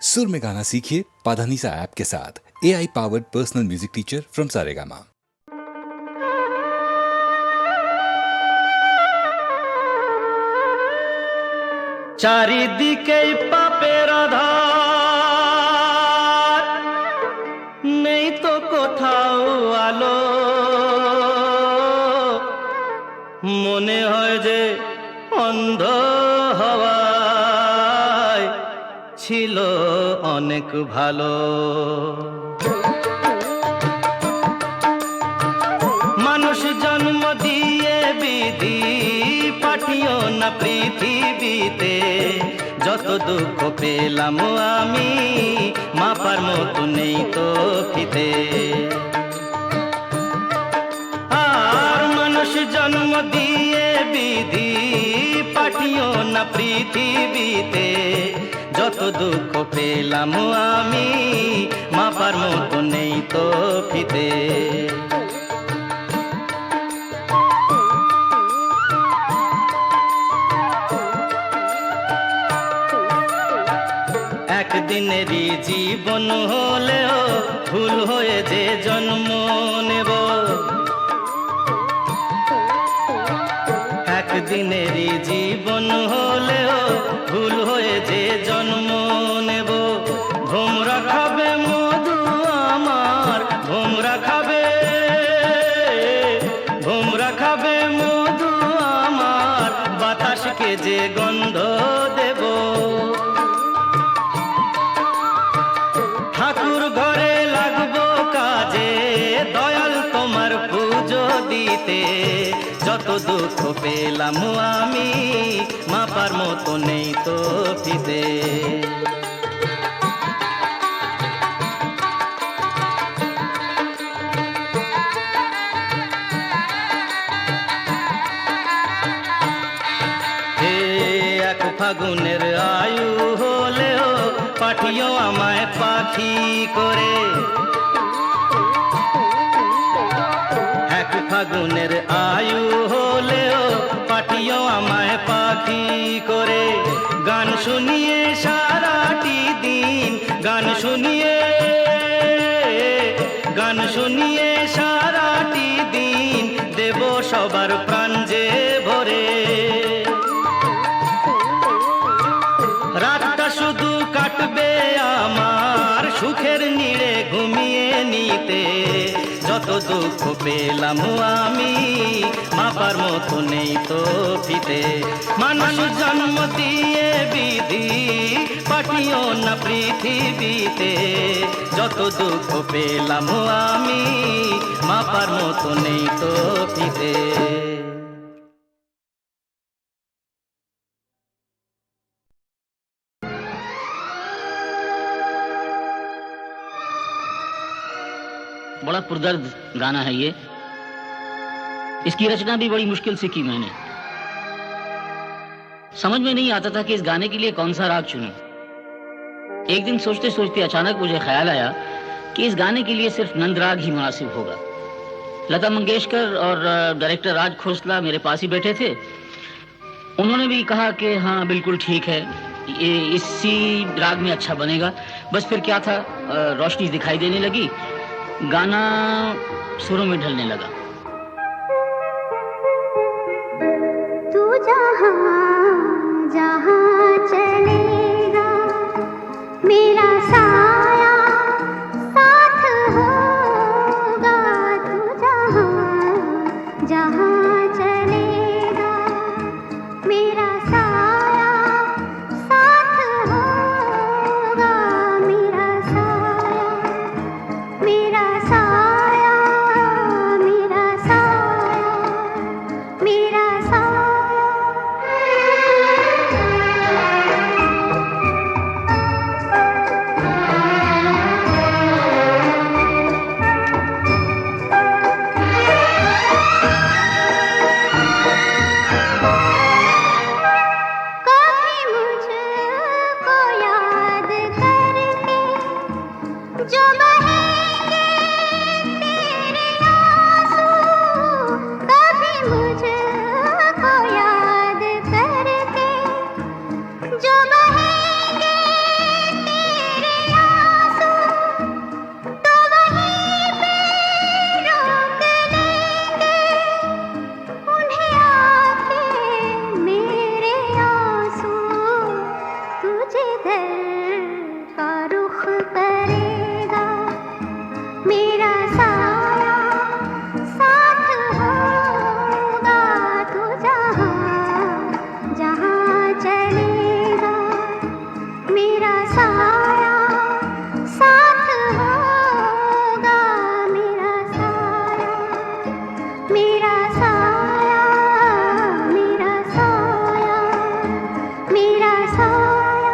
सुर में गाना सीखिए पाधानीसा ऐप के साथ। AI powered personal music teacher from Saregama. চারিদিকেই পাপের আধার, নেই তো কোথাও আলো। মনে হয় যে অন্ধ হওয়ায় ছিল অনেক ভালো। মানুষ জন্ম দিয়ে বিধি পাঠিও না পৃথিবীতে। যত দুঃখ পেলাম আমি মাপার মতো নেই তো ফিতে। আর মানুষ জন্ম দিয়ে বিধি পাঠিও না পৃথিবীতে। যত দুঃখ পেলাম আমি মাপার মতো নেই তো ফিতে। একদিনেরই জীবন হলেও ভুল হয়ে যে জন্ম নেব। একদিনেরই জীবন হলেও ভুল হয়ে যে জন্ম নেব। ভোমরা খাবে মধু আমার, ভোমরা খাবে, ভোমরা খাবে মধু আমার, বাতাসকে যে গন্ধ দেব। ঠাকুর ঘরে লাগবো কাজে, দয়াল তোমার পুজো দিতে। যত দুঃখ পেলাম আমি মাপার মতো নেই তো ফিতে। এক ফাগুনের আয়ু হলেও পাঠিও আমায় পাখি করে। এক ফাগুনের আয়ু হলেও পাঠিও আমায় পাখি করে। গান শুনিয়ে সারাটি দিন, গান শুনিয়ে, গান শুনিয়ে সারাটি দিন দেব সবার প্রাণ যে ভরে। রাতটা শুধু কাটবে আমার সুখের নীড়ে ঘুমিয়ে নিতে। যত দুঃখ পেলাম আমি মাপার মতো নেই তো ফিতে। মানুষ জন্ম দিয়ে বিধি পাঠিও না পৃথিবীতে। যত দুঃখ পেলাম আমি মাপার মতো নেই তো ফিতে। बड़ा पुरदर्द गाना है ये। इसकी रचना भी बड़ी मुश्किल से की मैंने। समझ में नहीं आता था कि इस गाने के लिए कौन सा राग चुनूं। एक दिन सोचते सोचते अचानक मुझे ख्याल आया कि इस गाने के लिए सिर्फ नंद राग ही मुनासिब होगा। लता मंगेशकर और डायरेक्टर राज खोसला मेरे पास ही बैठे थे। उन्होंने भी कहा कि हाँ बिल्कुल ठीक है, ये इसी राग में अच्छा बनेगा। बस फिर क्या था, रोशनी दिखाई देने लगी, गाना सुरों में ढलने लगा। तू जहाँ जहाँ चलेगा मेरा साया साथ होगा। तू जहाँ जहाँ चलेगा मेरा साया साथ होगा। मेरा साया, मेरा साया, मेरा साया, मेरा साया। साया साथ होगा, मेरा साया, मेरा साया, मेरा साया, मेरा साया।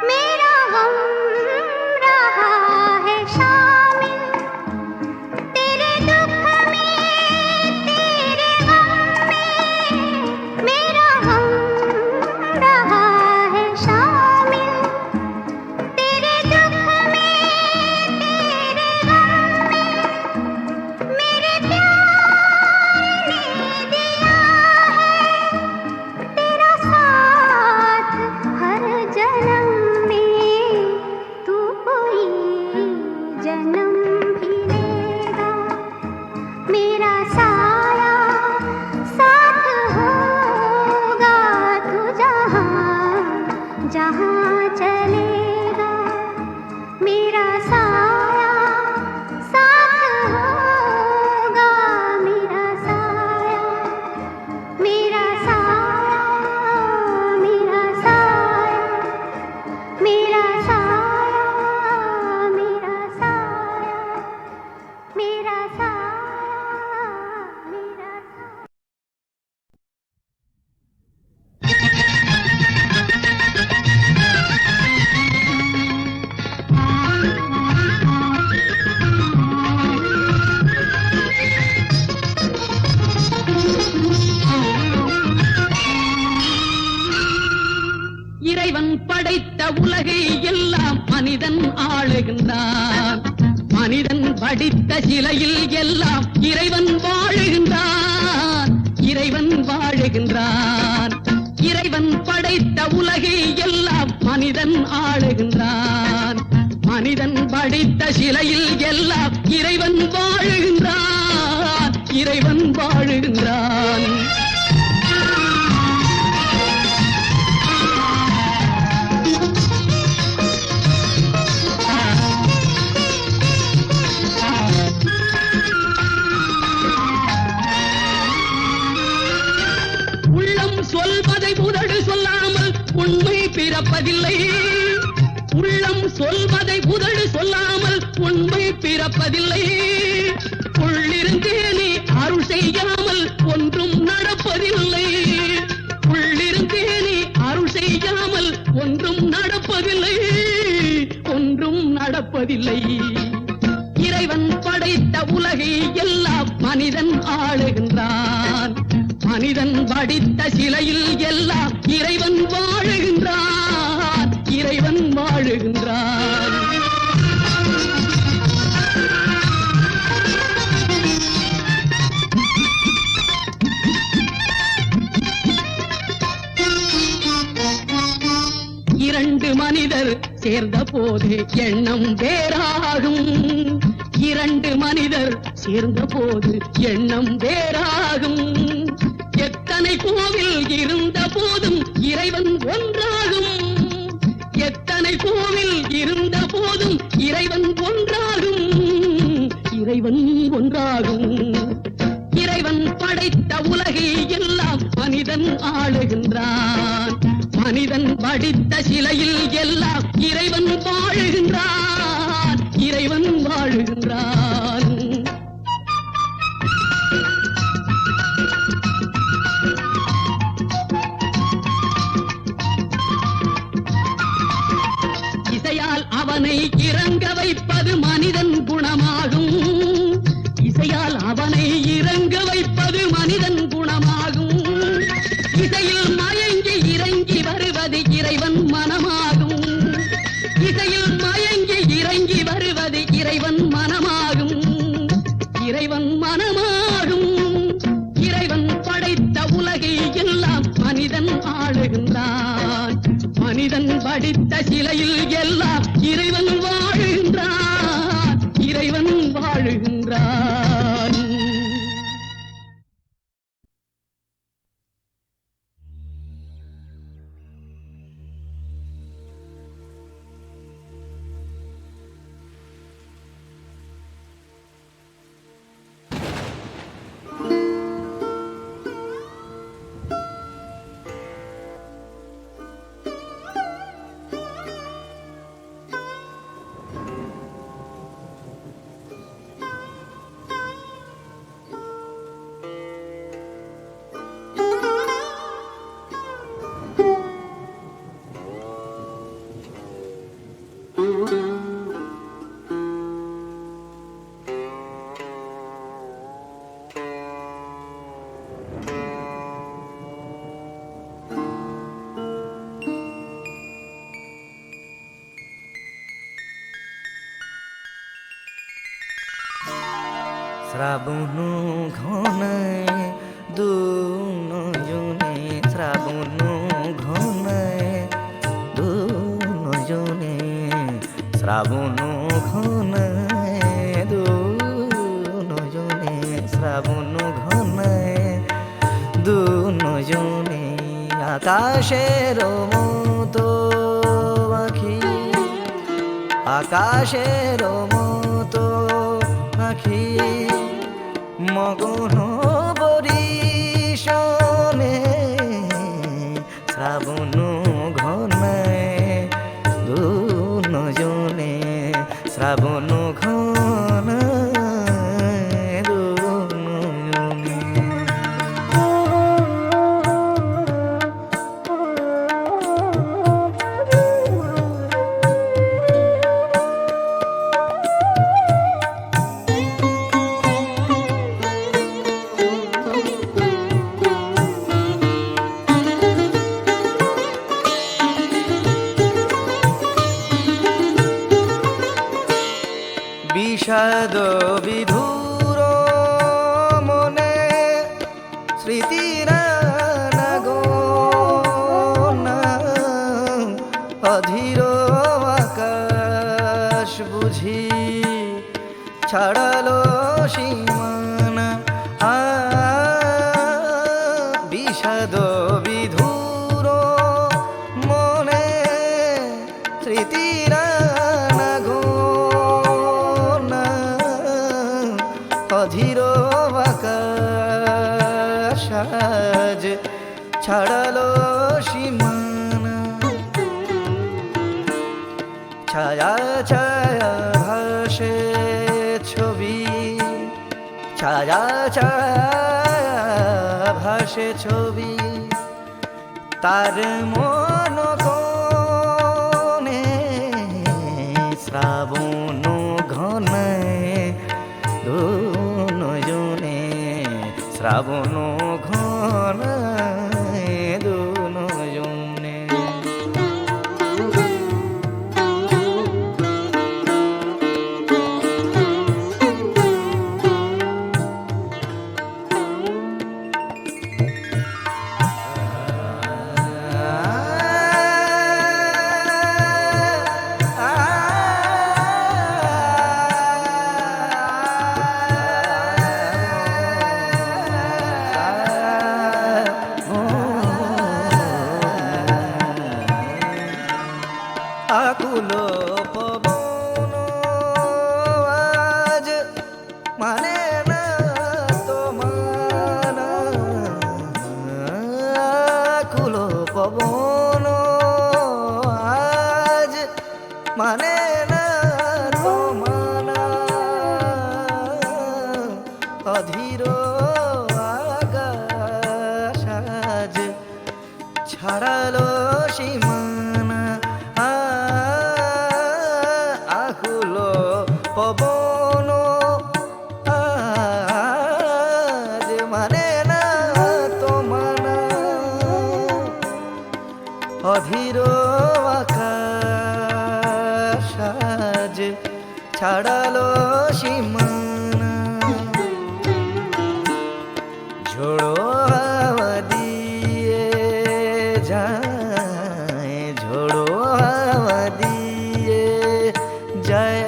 मेरा गम रहा है शामिल तेरे दुख में, तेरे गम में। मेरा गम रहा है शामिल तेरे दुख में, तेरे गम में। मेरे प्यार ने दिया है तेरा साथ हर जन्म में, तू कोई जन्म भी लेगा, मेरा साया साथ होगा। तू जहाँ जहाँ चलेगा, मेरा साया साथ होगा, मेरा साया, मेरा साया, मेरा साया, मेरा साया, मेरा साया, मेरा साया, मेरा साया। இறைவன் படைத்த உலகை எல்லாம் மனிதன் ஆளுகின்றான். மனிதன் படித்த சிலையில் எல்லாம் இறைவன் வாழுகின்றான். இறைவன் வாழுகின்றான். இறைவன் படைத்த உலகை எல்லாம் மனிதன் ஆளுகின்றான். மனிதன் படித்த சிலையில் எல்லாம் இறைவன் வாழுகின்றான். இறைவன் வாழுகின்றான். உள்ளம் சொல்வதை உதடு சொல்லாமல் உண்மை பிறப்பதில்லை. உள்ளம் சொல்வதை உதடு சொல்லாமல் உண்மை பிறப்பதில்லை. உள்ளிருந்தே நீ அருள் செய்யாமல் ஒன்றும் நடப்பதில்லை. உள்ளிருந்தே நீ அருள் செய்யாமல் ஒன்றும் நடப்பதில்லை. ஒன்றும் நடப்பதில்லை. இறைவன் படைத்த உலகை எல்லாம் மனிதன் ஆளுகின்றான். மனிதன் படித்த சிலையில் எல்லாம் இறைவன் வாழுகின்றான். இறைவன் வாழுகின்றான். இரண்டு மனிதர் சேர்ந்த போது எண்ணம் வேறாகும். இரண்டு மனிதர் சேர்ந்த போது எண்ணம் வேறாகும். எத்தனை கோவில் இருந்த போதும் இறைவன் ஒன்றாகும். எத்தனை கோவில் இருந்த போதும் இறைவன் ஒன்றாகும். இறைவன் ஒன்றாகும். இறைவன் படைத்த உலகை எல்லாம் மனிதன் ஆளுகின்றான். மனிதன் படித்த சிலையில் எல்லாம் இறைவன் வாழுகின்றான். இறைவன் வாழுகின்றான். இசையால் அவனை இறங்க வைப்பது மனிதன் குணமாகும். இசையால் அவனை இறங்க வைப்பது மனிதன் குணமாகும். இசையில் மயங்கி இறங்கி வருவது இறைவன் மனமாகும். இசையில் மயங்கி இறங்கி வருவது இறைவன் மனமாகும். இறைவன் மனமாகும். இறைவன் படைத்த உலகை எல்லாம் மனிதன் ஆளுகின்றான். மனிதன் படித்த சிலையில் எல்லாம் இறைவன் வாழுகின்றான். இறைவன் வாழுகின்றான். শ্রাবণ ঘনায় দুজনে, শ্রাবণ ঘনায় দুজনে, শ্রাবণ ঘনায় দুজনে, শ্রাবণ ঘনায় দুজনে, আকাশের মতো আঁখি, আকাশের মতো আঁখি, মগন বরিশনে, শ্রাবণ ঘনায় দুজনে, শ্রাবণ ঘনায় দুজনে। বিষাদ বিধুর মনে স্মৃতিরা নাগনা, অধীর আকাশ বুঝি ছাড়ালো সীমানা, বিষাদ বিধুর মনে স্মৃতিরা অধীর আকাশ আজ ছাড়ালো সীমানা, ছায়া ছায়া ভাসে ছবি, ছায়া ছায়া ভাসে ছবি, তার মন কোণে, শ্রাবণ ঘনায় দুজনে, শ্রাবণ ঘনায় দুজনে। আকুল পবন আজ মানে না তোমার, আকুল পবন আজ মানে না তোমার, অধীর আকাশ আজ ছাড়ালো সীমানা, আকুল পবন আজ মানে না তোমার, অধীর আকাশ আজ ছাড়ালো সীমানা, ঝোড়ো হাওয়া দিয়ে যায়, ঝোড়ো হাওয়া দিয়ে যায়,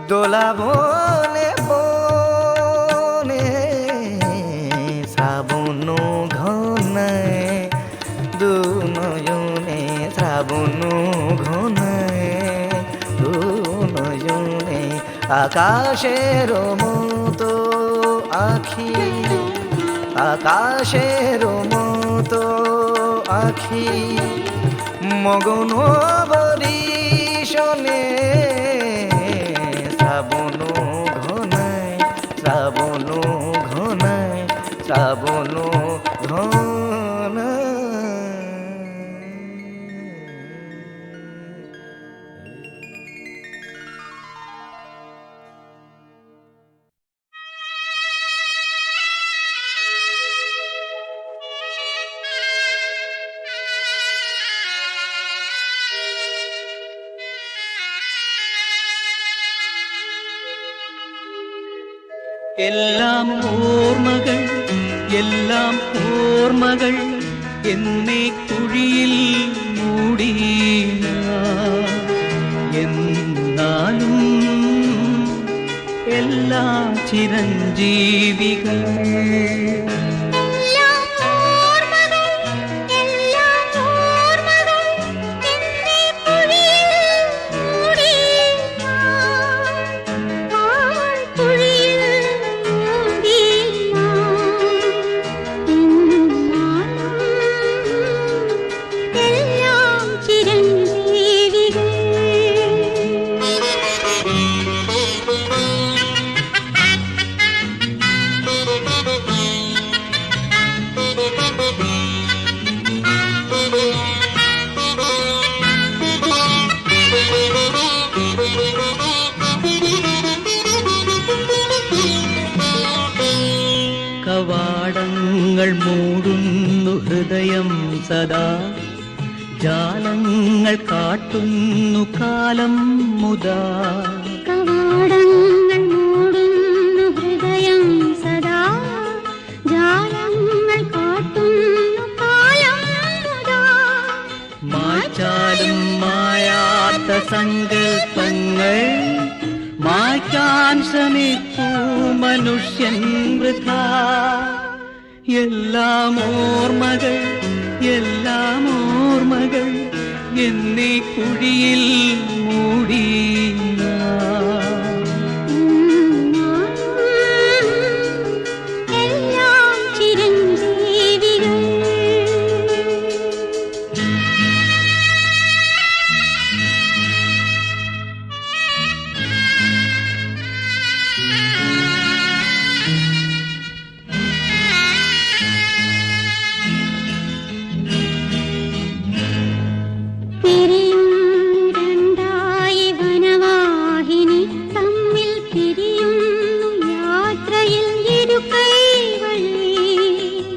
দোলা বনে বনে, শ্রাবণ ঘনায় দুজনে, শ্রাবণ ঘনায় দুজনে, আকাশের মতো আঁখি, আকাশের মতো আঁখি, মগন বরিশনে, শ্রাবণ ঘনায়, শ্রাবণ ঘনায়, শ্রাবণ ঘনায় എല്ലാം ഓർമ്മകൾ എല്ലാം ഓർമ്മകൾ എന്നെ കുഴിയിൽ മൂടി എന്നാലും എല്ലാ ചിരഞ്ജീവികൾ കവാടങ്ങൾ മൂടുന്നു ഹൃദയം സദാ ജാലങ്ങൾ കാട്ടുന്നു കാലം മുതാ കവാടങ്ങൾ മൂടുന്നു ഹൃദയം സദാ ജാലങ്ങൾ കാട്ടുന്നു കാലം മുതാ മായ്ച്ചാലും മായാത്ത സങ്കൽപ്പങ്ങൾ മായ്ക്കാൻ ശ്രമിക്കൂ മനുഷ്യൻ വൃഥാ എല്ലാം ഓർമ്മകൾ എന്നെ കുഴിയിൽ മൂടി എല്ലാം ചിരഞ്ജീവികൾ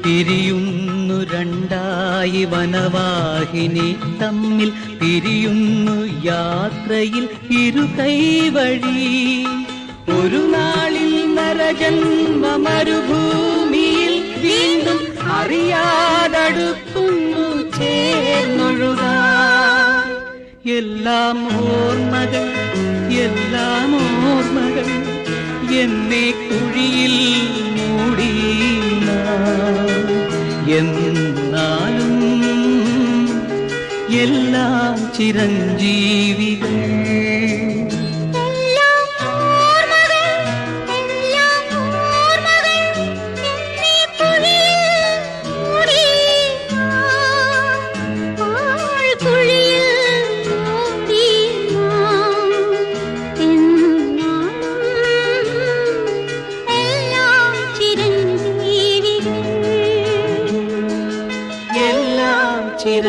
പിരിയുന്നു രണ്ടായി വനവാഹിനി തമ്മിൽ പിരിയുന്നു യാത്രയിൽ ഇരുകൈവഴി ഒരു നാളിൽ നരജന്മ മരുഭൂമിയിൽ വീണ്ടും അറിയാതടുക്കുന്നു ചേർന്നൊഴുകാൻ എല്ലാം ഓർമ്മകൾ എന്നെ കുഴിയിൽ മൂടി എന്നാലും എല്ലാം ചിരഞ്ജീവികൾ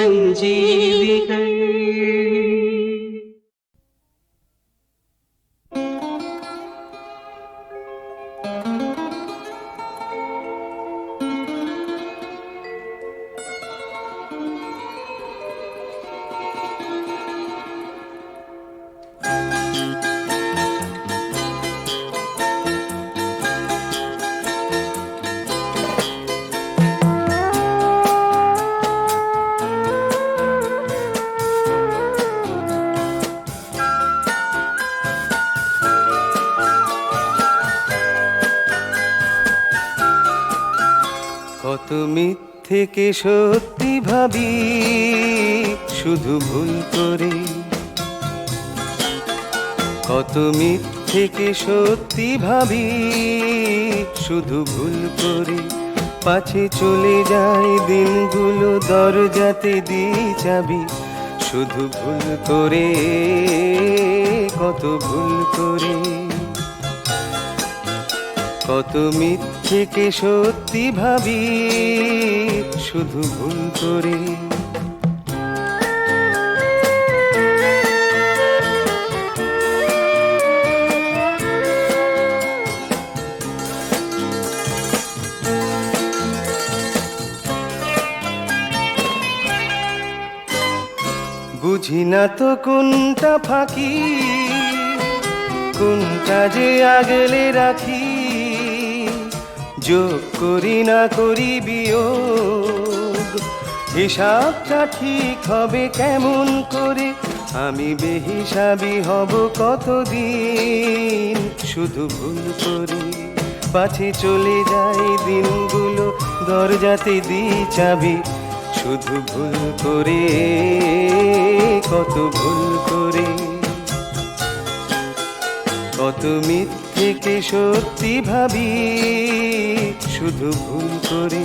ചിരഞ്ജീവികൾ কত মিথ্যেকে সত্যি ভাবি শুধু ভুল করে কত মিথ্যেকে সত্যি ভাবি শুধু ভুল করে পাছে চলে যায় দিনগুলো দরজাতে দিই চাবি শুধু ভুল করে কত ভুল করে কত মিথ্যেকে সত্যি ভাবি শুধু ভুল করে বুঝি না তো কোনটা ফাঁকি কোনটা যে আগলে রাখি যোগ করি না করি বিয়োগ, হিসাবটা ঠিক হবে কেমন করে? আমি বেহিসাবি হব কতদিন? শুধু ভুল করি, পাছে চলে যায় দিনগুলো, দরজাতে দিই চাবি। শুধু ভুল করে, কত ভুল করে, কত মিথ্যেকে সত্যি ভাবি, শুধু ভুল করে।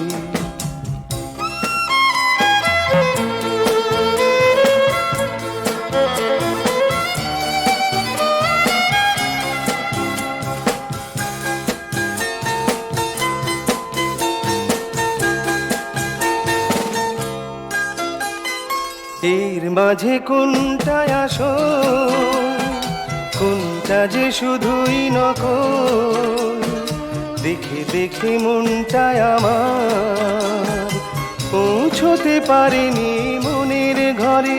এর মাঝে কোনটায় আসল, কোনটা যে শুধুই নকল? দেখে দেখে মনটায় আমার পৌঁছতে পারেনি মনের ঘরে।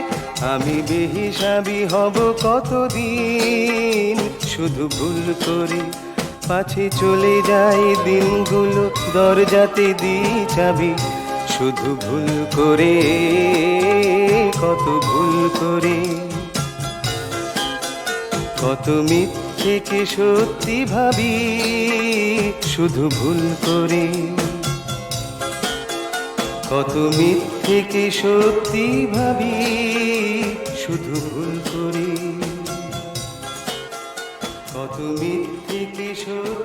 আমি বেহিসাবি হব কতদিন? শুধু ভুল করে, পাছে চলে যায় দিনগুলো, দরজাতে দিই চাবি। শুধু ভুল করে, কত ভুল করে, কত মিথ্যেকে সত্যি ভাবি, শুধু ভুল করে। কত মিথ্যেকে সত্যি ভাবি, শুধু ভুল করে। কত মিথ্যেকে সত্যি